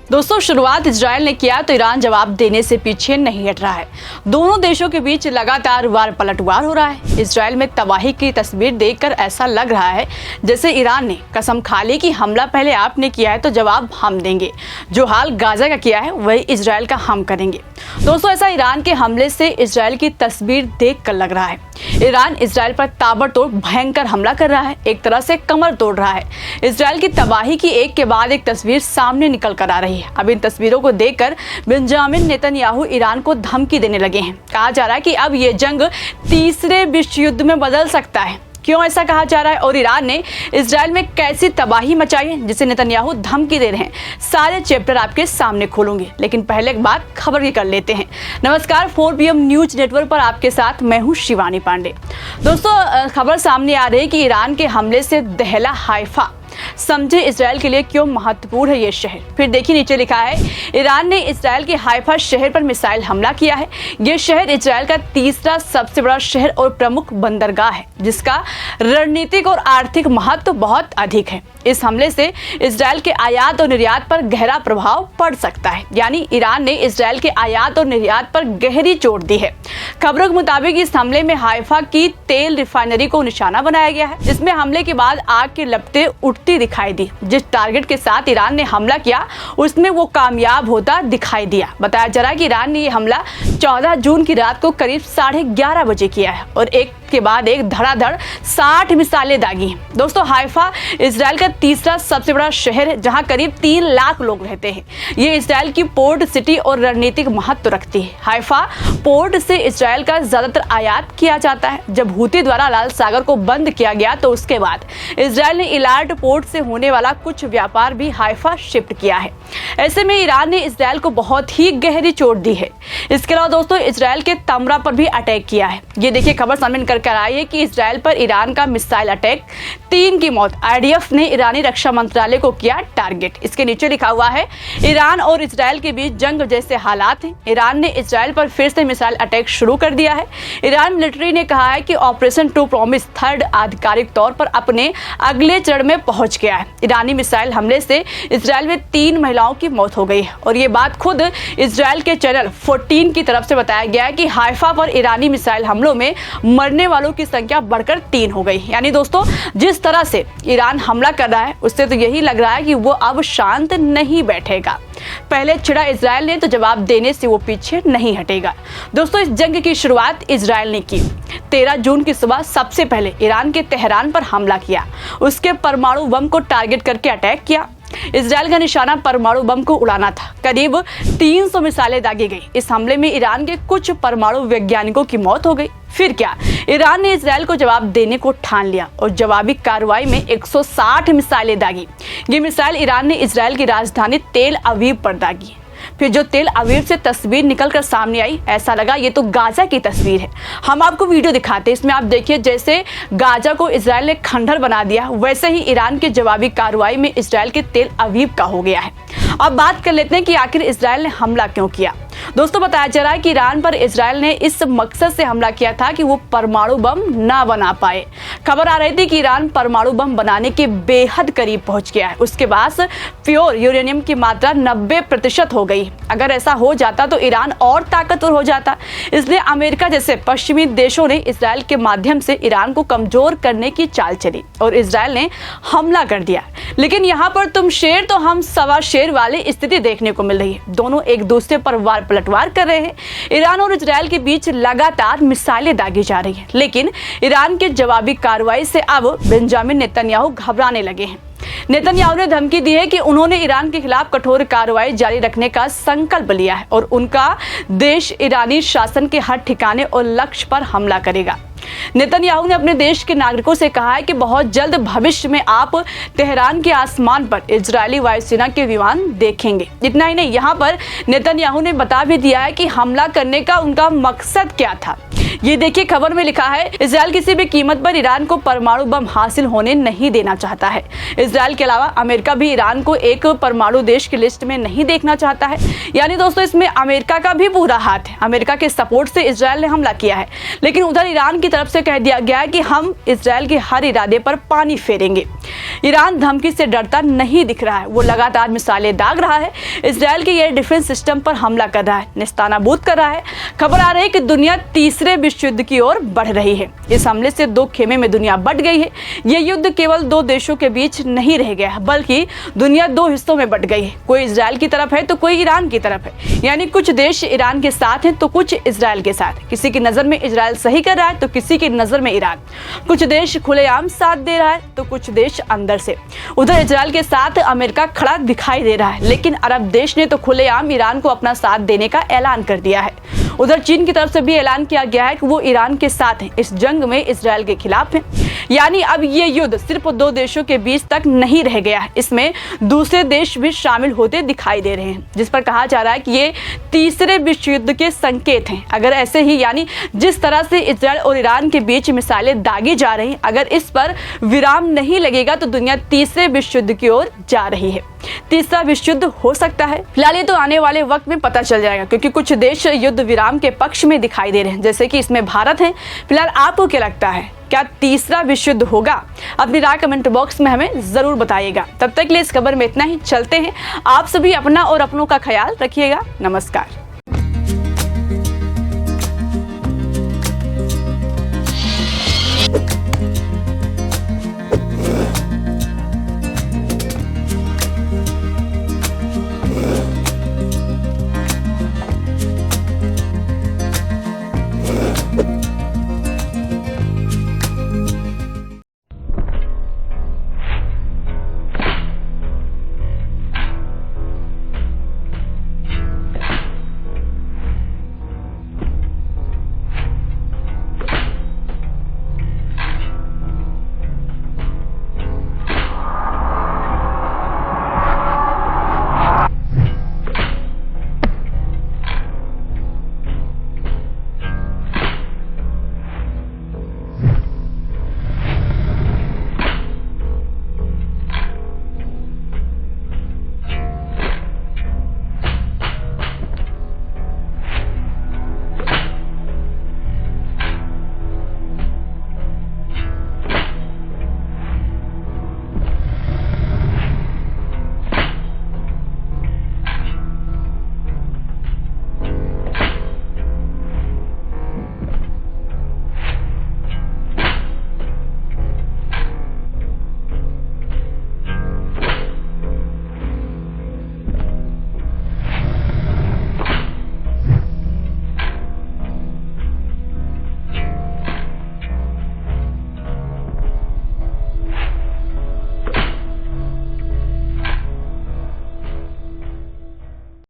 दोस्तों, शुरुआत इजराइल ने किया तो ईरान जवाब देने से पीछे नहीं हट रहा है। दोनों देशों के बीच लगातार वार पलटवार हो रहा है। इजराइल में तबाही की तस्वीर देखकर ऐसा लग रहा है जैसे ईरान ने कसम खा ली कि हमला पहले आपने किया है तो जवाब हम देंगे। जो हाल गाजा का किया है वही इजराइल का हम करेंगे। दोस्तों, ऐसा ईरान के हमले से इजराइल की तस्वीर देखकर लग रहा है। ईरान इजराइल पर ताबड़तोड़ भयंकर हमला कर रहा है, एक तरह से कमर तोड़ रहा है। इजराइल की तबाही की एक के बाद एक तस्वीर सामने निकल कर आ रही है। अब इन तस्वीरों को देखकर बेंजामिन नेतन्याहू ईरान को धमकी देने लगे हैं। कहा जा रहा है कि अब ये जंग तीसरे विश्व युद्ध में बदल सकता है। क्यों ऐसा कहा जा रहा है और ईरान ने इजराइल में कैसी तबाही मचाई है जिसे नेतन्याहू धमकी दे रहे हैं, सारे चैप्टर आपके सामने खोलूंगे। लेकिन पहले एक बात खबर की कर लेते हैं। नमस्कार, 4 PM न्यूज नेटवर्क पर आपके साथ मैं हूं शिवानी पांडे। दोस्तों, खबर सामने आ रही है कि ईरान के हमले से दहला हाइफा समझे इजराइल के लिए क्यों महत्वपूर्ण है ये शहर। फिर देखिए, नीचे लिखा है ईरान ने इजराइल के हाइफा शहर पर मिसाइल हमला किया है। ये शहर इजराइल का तीसरा सबसे बड़ा शहर और प्रमुख बंदरगाह है, जिसका रणनीतिक और आर्थिक महत्व बहुत अधिक है। इस हमले से इजराइल के आयात और निर्यात पर गहरा प्रभाव पड़ सकता है। यानी ईरान ने इजराइल के आयात और निर्यात पर गहरी चोट दी है। खबरों के मुताबिक इस हमले में हाइफा की तेल रिफाइनरी को निशाना बनाया गया है, जिसमें हमले के बाद आग की लपटें उठती दिखाई दी। जिस टारगेट के साथ ईरान ने हमला किया उसमें वो कामयाब होता दिखाई दिया। बताया जा रहा है कि ईरान ने ये हमला 14 जून की रात को करीब 11:30 बजे किया है और एक के बाद एक धड़ाधड़ 60 मिसाइलें दागी हैं। दोस्तों, हाइफा इजराइल का तीसरा सबसे बड़ा शहर है, जहां करीब 3 लाख लोग रहते हैं। ये इजराइल की पोर्ट सिटी और रणनीतिक महत्व रखती है। हाइफा पोर्ट से इजराइल का ज्यादातर आयात किया जाता है। जब हूती द्वारा लाल सागर को बंद किया गया तो उसके बाद इजराइल ने इलार्ट पोर्ट से होने वाला कुछ व्यापार भी हाइफा शिफ्ट किया है। ऐसे में ईरान ने इजराइल को बहुत ही गहरी चोट दी है। इसके अलावा दोस्तों, इजराइल के तमरा पर भी अटैक किया है। ये देखिए, खबर सामने निकल कर आई है कि इजराइल पर ईरान का मिसाइल अटैक, 3 की मौत। IDF ने ईरानी रक्षा मंत्रालय को किया टारगेट। इसके नीचे लिखा हुआ है ईरान और इजराइल के बीच जंग जैसे हालात हैं। ईरान ने इजराइल पर फिर से मिसाइल अटैक शुरू कर दिया है। ईरान मिलिट्री ने कहा है कि ऑपरेशन ट्रू प्रॉमिस 3rd आधिकारिक तौर पर अपने अगले चरण में पहुंच गया है। ईरानी मिसाइल हमले से इजराइल में 3 महिलाओं की मौत हो गई है और ये बात खुद इजराइल के चैनल 14 की तरफ से बताया गया है कि हाइफा पर ईरानी मिसाइल हमलों में मरने वालों की संख्या बढ़कर 3 हो गई। यानी दोस्तों, जिस तरह से ईरान हमला कर रहा है उससे तो यही लग रहा है कि वो अब शांत नहीं बैठेगा। पहले छिड़ा इजराइल ने तो जवाब देने से वो पीछे नहीं हटेगा। दोस्तों, इस जंग की शुरुआत इजराइल ने की। 13 जून की सुबह सबसे पहले ईरान के तेहरान पर हमला किया। उसके परमाणु बम को टारगेट करके अटैक किया। इजराइल का निशाना परमाणु बम को उड़ाना था। करीब 300 मिसाइलें दागी गई। इस हमले में ईरान के कुछ परमाणु वैज्ञानिकों की मौत हो गई। फिर क्या, ईरान ने इजराइल को जवाब देने को ठान लिया और जवाबी कार्रवाई में 160 मिसाइलें दागी। ये मिसाइल ईरान ने इजराइल की राजधानी तेल अवीव पर दागी। फिर जो तेल अवीव से तस्वीर निकलकर सामने आई, ऐसा लगा ये तो गाजा की तस्वीर है। हम आपको वीडियो दिखाते हैं। इसमें आप देखिए, जैसे गाजा को इजराइल ने खंडहर बना दिया, वैसे ही ईरान के जवाबी कार्रवाई में इजराइल के तेल अवीव का हो गया है। अब बात कर लेते हैं कि आखिर इजराइल ने हमला क्यों किया। दोस्तों, बताया जा रहा है कि ईरान पर इजराइल ने इस मकसद से हमला किया था कि वो परमाणु बम ना बना पाए। खबर आ रही थी कि ईरान परमाणु बम बनाने के बेहद करीब पहुंच गया है। उसके पास प्योर यूरेनियम की मात्रा 90% हो गई। अगर ऐसा हो जाता तो ईरान और ताकतवर हो जाता। इसलिए अमेरिका जैसे पश्चिमी देशों ने इजराइल के माध्यम से ईरान को कमजोर करने की चाल चली और इजराइल ने हमला कर दिया। लेकिन यहाँ पर तुम शेर तो हम सवा शेर वाली स्थिति देखने को मिल रही है। दोनों एक दूसरे पर वार पलटवार कर रहे हैं। ईरान और इजराइल के बीच लगातार मिसाइलें दागी जा रही हैं। लेकिन ईरान के जवाबी कार्रवाई से अब बेंजामिन नेतन्याहू घबराने लगे हैं। नेतन्याहू ने धमकी दी है कि उन्होंने ईरान के खिलाफ कठोर कार्रवाई जारी रखने का संकल्प लिया है और उनका देश ईरानी शासन के हर ठिकाने और लक्ष्य पर हमला करेगा। नेतन्याहू ने अपने देश के नागरिकों से कहा है कि बहुत जल्द भविष्य में आप तेहरान के आसमान पर इजरायली वायुसेना के विमान देखेंगे। इतना ही नहीं, यहाँ पर नेतन्याहू ने बता भी दिया है कि हमला करने का उनका मकसद क्या था। ये देखिए, खबर में लिखा है, इजराइल किसी भी कीमत पर ईरान को परमाणु बम हासिल होने नहीं देना चाहता है। इजराइल के अलावा अमेरिका भी ईरान को एक परमाणु देश की लिस्ट में नहीं देखना चाहता है। यानी दोस्तों, इसमें अमेरिका का भी पूरा हाथ है। अमेरिका के सपोर्ट से इजराइल ने हमला किया है, लेकिन उधर ईरान की तरफ से कह दिया गया है कि हम इजराइल के हर इरादे पर पानी फेरेंगे। ईरान धमकी से डरता नहीं दिख रहा है, वो लगातार मिसाइलें दाग रहा है, इजराइल के एयर डिफेंस सिस्टम पर हमला कर रहा है, निस्तानाबूद कर रहा है। खबर आ रही है कि दुनिया तीसरे विश्व युद्ध की ओर बढ़ रही है। इस हमले से दो खेमे में दुनिया बंट गई है। ये युद्ध केवल दो देशों के बीच नहीं रह गया है, बल्कि दुनिया दो हिस्सों में बंट गई है। कोई इजराइल की तरफ है तो कोई ईरान की तरफ है। यानी कुछ देश ईरान के साथ हैं तो कुछ इजराइल के साथ। किसी की नजर में इजराइल सही कर रहा है तो किसी की नजर में ईरान। कुछ देश खुलेआम साथ दे रहा है तो कुछ देश अंदर से। उधर इजराइल के साथ अमेरिका खड़ा दिखाई दे रहा है, लेकिन अरब देश ने तो खुलेआम ईरान को अपना साथ देने का ऐलान कर दिया है। उधर चीन की तरफ से भी ऐलान किया गया है कि वो ईरान के साथ है, इस जंग में इजराइल के खिलाफ है। यानी अब ये युद्ध सिर्फ दो देशों के बीच तक नहीं रह गया है, इसमें दूसरे देश भी शामिल होते दिखाई दे रहे हैं, जिस पर कहा जा रहा है कि ये तीसरे विश्व युद्ध के संकेत हैं। अगर ऐसे ही, यानी जिस तरह से इजराइल और ईरान के बीच मिसाइलें दागी जा रही हैं, अगर इस पर विराम नहीं लगेगा तो दुनिया तीसरे विश्व युद्ध की ओर जा रही है। तीसरा विश्व युद्ध हो सकता है। फिलहाल ये तो आने वाले वक्त में पता चल जाएगा, क्योंकि कुछ देश युद्ध विराम के पक्ष में दिखाई दे रहे हैं, जैसे कि इसमें भारत है। फिलहाल आपको क्या लगता है, क्या तीसरा विश्व युद्ध होगा? अपनी राय कमेंट बॉक्स में हमें जरूर बताइएगा। तब तक के लिए इस खबर में इतना ही। चलते हैं, आप सभी अपना और अपनों का ख्याल रखिएगा। नमस्कार।